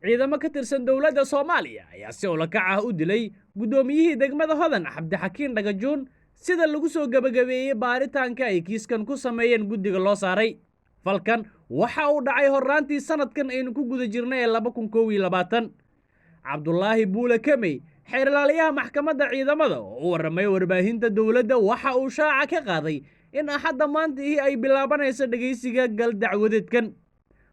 ciidamo ka tirsan dowladda Soomaaliya ayaa si ula kac ah u dilay gudoomiyihii degmada Hodan Cabdixakiin Dhagajuun sida lagu soo gabagabeeyay baaritaanka ay kiiskan ku sameeyeen guddiga loo saaray. Falkan waxa uu dhacay horraantii sanadkan aynu ku guda jirnay 2021. Cabdullaahi Buule Kamey, xeerlaaliyaha maxkamadda ciidamada oo u warramay warbaahinta dowladda, waxa uu shaaca ka qaaday in axadda maantii ay bilaabanayso dhageysiga gal dacwadeedkan.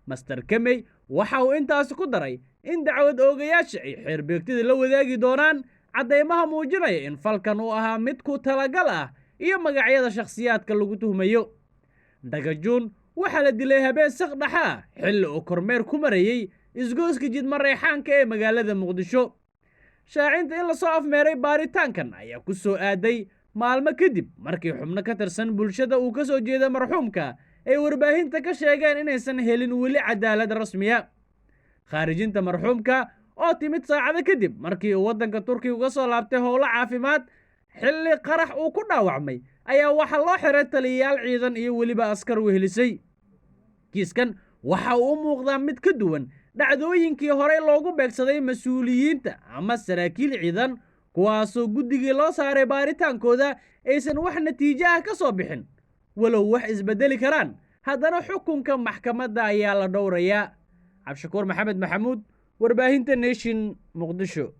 Master Kamey waxa uu intaas ku daray in dacwad oogayaasha ay xeerbeegtida la wadaagi doonaan caddeymaha muujinaya in falkan uu ahaa mid ku talagal ah iyo magacyada shakhsiyaadka lagu tuhmayo. Dhagajuun waxaa la dilay habeen saq dhaxa xilli uu kormeer ku marayay isgooska jidmareexaanka ee magaalada Muqdisho. Shaacinta in la soo afmeeray baaritaankan ayaa ku soo aaday maalmo kadib markii xubno ka tirsan bulshada uu ka soo jeeda marxuumka ay warbaahinta ka sheegeen inaysan helin weli cadaalad rasmiya. Khaarijinta marxuumka oo timid saacado kadib markii uu waddanka Turkiga uga soo laabtay howlo caafimaad xilli qarax uu ku dhaawacmay ayaa waxaa loo xiray taliyayaal ciidan iyo weliba askar wehelisay. Kiiskan waxa uu u muuqdaa mid ka duwan dhacdooyinkii horey loogu beegsaday mas'uuliyiinta ama saraakiil ciidan kuwaasoo guddigii loo saaray baaritaankooda aysan wax natiijo ah ka soo bixin. Walow wax isbedeli karaan, haddana xukunka maxkamadda ayaa la dhowrayaa. Cabdishakuur Maxamed Maxamuud, warbaahinta Nation, Muqdisho.